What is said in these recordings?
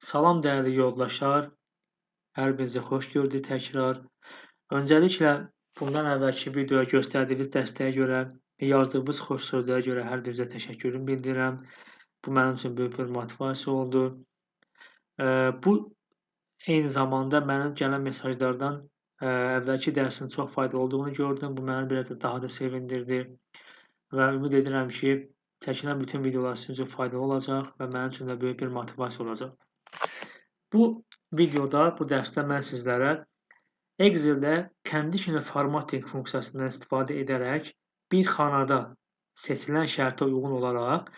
Salam dəyərli yoldaşlar, hər birinizi xoş gördük təkrar. Öncəliklə bundan əvvəlki videoya göstərdiyiniz dəstəyə görə, yazdığınız xoş sözlərə görə hər birinizə təşəkkürümü bildirirəm. Bu mənim üçün böyük bir motivasiya oldu. Bu eyni zamanda mənə gələn mesajlardan əvvəlki dərsin çox faydalı olduğunu gördüm. Bu məni biraz da daha da sevindirdi və ümid edirəm ki, çəkilən bütün videolar sizin üçün faydalı olacaq və mənim üçün də böyük bir motivasiya olacaq. Bu videoda, bu dərsdə mən sizlərə Excel-də conditional formatting funksiyasından istifadə edərək bir xanada seçilən şərtə uyğun olaraq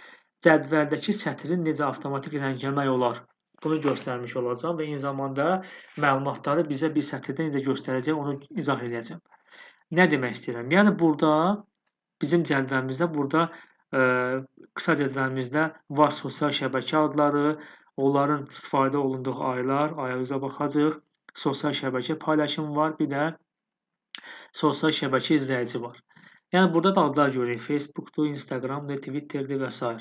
cədvəldəki sətri necə avtomatik rəngləmək olar, bunu göstərmiş olacağam və eyni zamanda məlumatları bizə bir sətirdə necə göstərəcək, onu izah edəcəm. Nə demək istəyirəm? Yəni burada bizim cədvəlimizdə qısa cədvəlimizdə var sosial şəbəkə adları, onların istifadə olunduğu aylar, aya üzə baxacaq, sosial şəbəkə paylaşımı var, bir də sosial şəbəkə izləyici var. Yəni burada da adlar görürük, Facebookdur, Instagramdır, Twitterdir və s.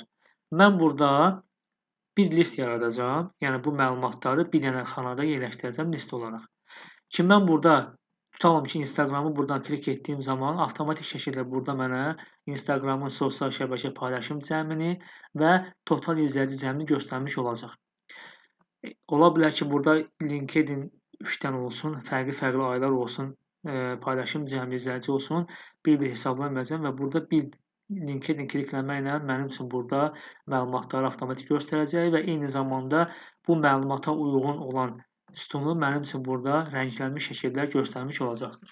Mən burada bir list yaradacağam, yəni bu məlumatları bir dənə xanada yerləşdirəcəm list olaraq. Ki mən burada tutalım ki, Instagramı buradan klik etdiyim zaman avtomatik şəkildə burada mənə Instagramın sosial şəbəkə paylaşım cəmini və total izləyici cəmini göstərmiş olacaq. Ola bilər ki, burada LinkedIn 3 dənə olsun, fərqli aylar olsun, paylaşım cəmi izləyici olsun, bir-bir hesablamayacağam və burada bir LinkedIn klikləməklə mənim üçün burada məlumatları avtomatik göstərəcək və eyni zamanda bu məlumata uyğun olan sütunu mənim üçün burada rənglənmiş şəkildə göstərmiş olacaqdır.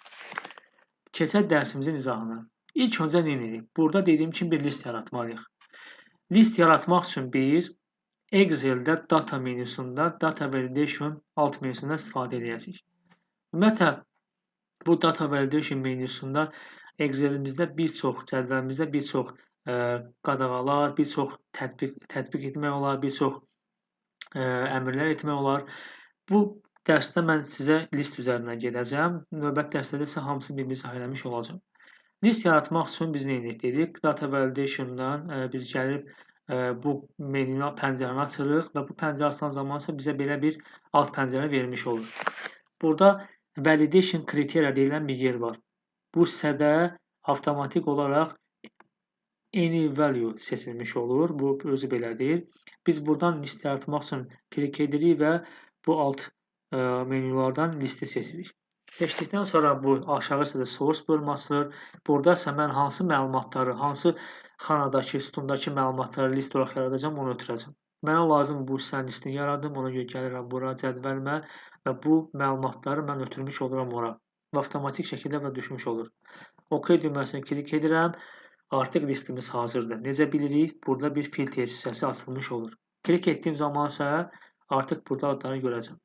Keçək dərsimizin izahına. İlk öncə nə edirik? Burada dediyim kimi bir list yaratmalıyıq. List yaratmaq üçün biz Excel-də data menüsündə data validation alt menüsündən istifadə edəcəyik. Ümumiyyətlə, bu data validation menüsündə Excel-imizdə bir çox, cədvəlimizdə bir çox qadağalar, bir çox tətbiq etmək olar, bir çox əmrlər etmək olar. Bu dərsdə mən sizə list üzərindən gedəcəm. Növbəti dərsdə isə hamısını bir-bir izah eləmiş olacağım. List yaratmaq üçün biz nə edirik? Data validationdan biz gəlib bu menü pəncərəni açırıq və bu pəncərə açılan zaman isə bizə belə bir alt pəncərə vermiş olur. Burada validation kriteriya deyilən bir yer var. Bu hissədə avtomatik olaraq any value seçilmiş olur. Bu özü belədir. Biz buradan list yaratmaq üçün klik edirik və bu alt menülərdən listi seçirik. Seçdikdən sonra bu aşağı hissədə source bölməsi. Burada isə mən hansı məlumatları, hansı xanadakı, sütundakı məlumatları list olaraq yaradacağam, onu ötürəcəm. Mənə lazım bu hissənin listini yaradım, ona görə gəlirəm bura cədvəlimə və bu məlumatları mən ötürmüş oluram ora. Və avtomatik şəkildə və düşmüş olur. OK düyməsini klik edirəm. Artıq listimiz hazırdır. Necə bilirik? Burada bir filtr hissəsi açılmış olur. Klik etdiyim zaman isə artıq burada adları görəcəm.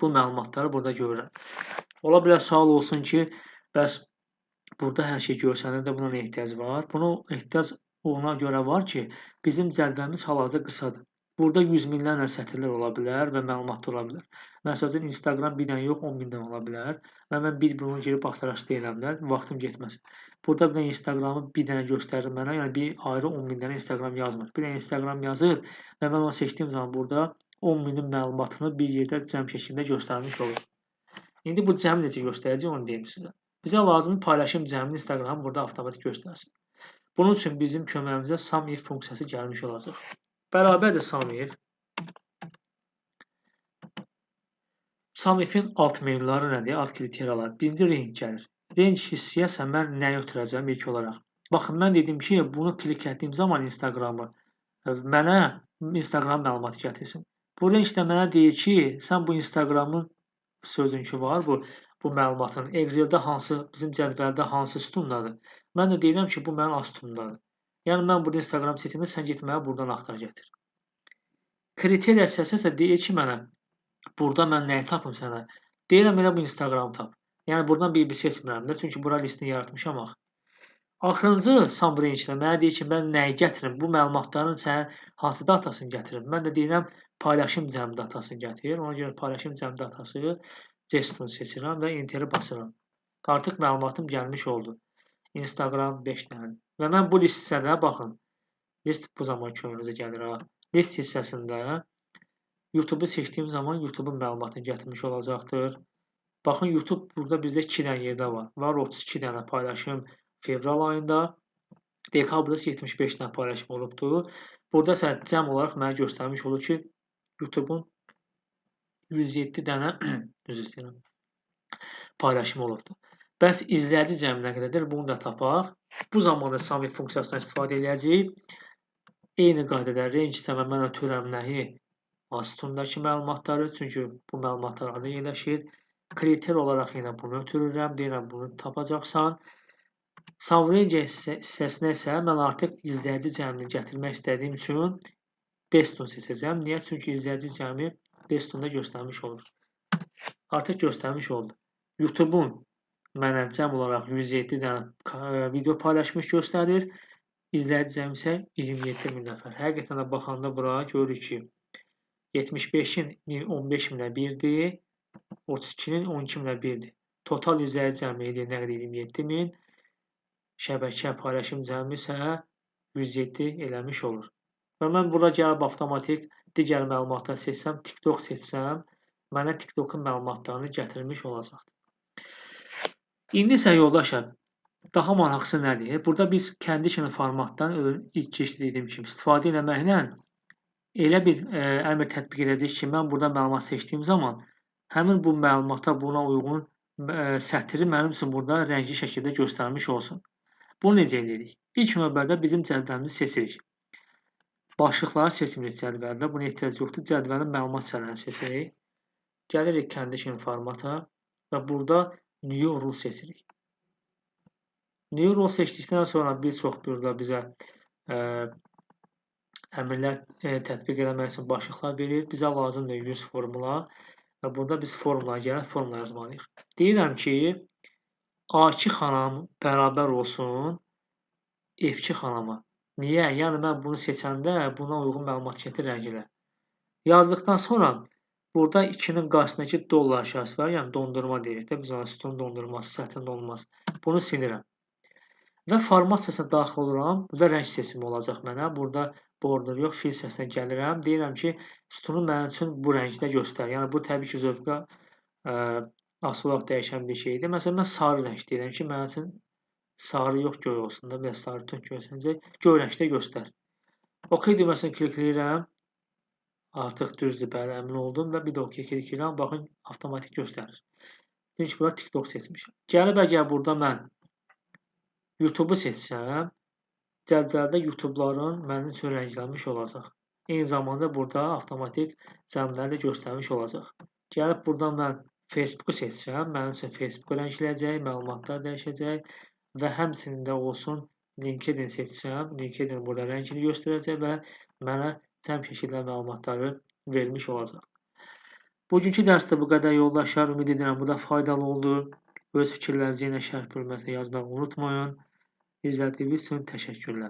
Bu məlumatları burada görürəm. Ola bilər sual olsun ki, bəs burada hər şey görsənir də buna nə ehtiyac var? Buna ehtiyac ona görə var ki, bizim cədvəlimiz hal-hazırda qısadır. Burada 100 minlərlə sətirlər ola bilər və məlumatlar ola bilər. Məsələn, Instagram bir dənə yox, 10 mindən ola bilər və mən bir-birini girib axtarış deyirəm də, vaxtım getməsin. Burada bir dənə Instagramı bir dənə göstərir mənə, yəni bir ayrı 10 min dənə Instagram yazmır. Bir dənə Instagram yazır və mən onu seçdiyim zaman burada 10 minin məlumatını bir yerdə cəm şəklində göstərmiş olur. İndi bu cəm necə göstərəcək, onu deyim sizə. Bizə lazım paylaşım cəmini Instagram burada avtomatik göstərsin. Bunun üçün bizim köməyimizə SUMIF funksiyası gəlmiş olacaq. Bərabərdir SUMIF. SUMIF-in alt menüləri nədir? Alt kriteriyalar. Birinci range gəlir. Range hissəyə isə mən nəyi ötürəcəm ilk olaraq? Baxın, mən dedim ki, bunu klik etdiyim zaman Instagramı mənə Instagram məlumatı gətirsin. Bu range-də mənə deyir ki, sən bu Instagramın sözünkü var, bu məlumatın Excel-də hansı, bizim cədvəldə hansı sütundadır. Mən də deyirəm ki, bu mənim A sütunumdadır. Yəni, mən burada Instagram seçəndə sən getməyə buradan axtar gətir. Kriteriya hissəsi isə deyir ki, mənə burada mən nəyi tapım sənə? Deyirəm, elə bu Instagram tap. Yəni, buradan bir seçmirəm də, çünki bura listini yaratmışam axı. Axırıncı sum range-də mənə deyir ki, mən nəyi gətirim? Bu məlumatların sənin hansı datasını gətirim? Mən də deyirəm, paylaşım cəmi datasını gətir. Ona görə paylaşım cəmi datası Jestunu seçirəm və Enter-i basıram. Artıq məlumatım gəlmiş oldu. Instagram 5 dənə. Və mən bu listədə, baxın, List bu zaman köməyimizə gəlir ha. List hissəsində YouTube-u seçdiyim zaman YouTube-un məlumatını gətirmiş olacaqdır. Baxın, YouTube burada bizdə 2 dənə yerdə var. Var 32 dənə paylaşım fevral ayında, dekabrda 75 dənə paylaşım olubdur. Burada isə cəm olaraq mənə göstərmiş olur ki, YouTube-un 107 dənə üzr istəyirəm, paylaşım olubdur. Bəs izləyici cəmi nə qədərdir? Bunu da tapaq. Bu zamanda Summit funksiyasından istifadə edəcəyik. Eyni qaydada range istəmə mən ötürürəm nəyi? Sütundakı məlumatları, çünki bu məlumatlar arada yerləşir. Kriter olaraq yenə bunu ötürürəm, deyirəm bunu tapacaqsan. Subrange hissəsinə isə mən artıq izləyici cəmini gətirmək istədiyim üçün Desktop seçəcəm. Niyə? Çünki izləyici cəmi Desktopda göstərmiş olur. Artıq göstərmiş oldu. YouTube-un mənə cəm olaraq 107 dənə video paylaşmış göstərir. İzləyici cəmi isə 27 min nəfər. Həqiqətən də baxanda bura görürük ki, 75-in 15 minə 1-dir, 32-nin 12 minə 1-dir. Total izləyici cəmi nə qədər 27 min, şəbəkə paylaşım cəmi isə 107 eləmiş olur. Və mən bura gəlib avtomatik digər məlumatları seçsəm, TikTok seçsəm, mənə TikTokun məlumatlarını gətirmiş olacaqdır. İndi isə yoldaşlar, daha maraqlısı nədir? Burada biz kəndi kimi formatdan ilk keçdiyim kimi istifadə etməklə elə bir əmr tətbiq edəcək ki, mən burada məlumat seçdiyim zaman həmin bu məlumata buna uyğun sətri mənim üçün burada rəngli şəkildə göstərmiş olsun. Bunu necə edirik? İlk növbədə bizim cədvəlimizi seçirik. Başlıqları seçmirik cədvəldə. Buna ehtiyac yoxdur. Cədvəlin məlumat hissələrini seçirik. Gəlirik kəndi kimi formata və burada New Rule seçirik. New Rule seçdikdən sonra bir çox burada bizə əmrlər tətbiq etmək üçün başlıqlar verir. Bizə lazımdır 100 formula və burada biz formula gəlib formula yazmalıyıq. Deyirəm ki, A2 xanam bərabər olsun F2 xanama. Niyə? Yəni mən bunu seçəndə buna uyğun məlumat gətir rənglə. Yazdıqdan sonra burada 2-nin qarşısındakı dollar işarəsi var, yəni dondurma deyirik də, biz ona sütun dondurması, sətrin dondurması. Bunu silirəm. Və format hissəsinə daxil oluram. Burada rəng seçimi olacaq mənə. Burada border yox, fill hissəsinə gəlirəm. Deyirəm ki, sütunu mənim üçün bu rəngdə göstər. Yəni bu təbii ki, zövqə asılı olaraq dəyişən bir şeydir. Məsələn, mən sarı rəng deyirəm ki, mənim üçün sarı yox, göy olsun da, biraz sarı tök görsəncək, göy rəngdə göstər. OK düyməsini klikləyirəm. Artıq düzdür, bəli, əmin oldum və bir də OK klikləyirəm. Baxın, avtomatik göstərir. Çünki burada TikTok seçmişəm. Gəlib əgər burada mən YouTube-u seçsəm, cədvəldə YouTube-ların mənim üçün rənglənmiş olacaq. Eyni zamanda burada avtomatik cəmləri də göstərmiş olacaq. Gəlib burada mən Facebook-u seçsəm, mənim üçün Facebook rəngləyəcək, məlumatlar dəyişəcək və həmçinin də olsun LinkedIn seçsəm, LinkedIn burada rəngini göstərəcək və mənə cəm şəkildə məlumatları vermiş olacaq. Bugünkü dərsdə bu qədər yoldaşlar. Ümid edirəm bu da faydalı oldu. Öz fikirlərinizi yenə şərh bölməsinə yazmağı unutmayın. İzlədiyiniz üçün təşəkkürlər.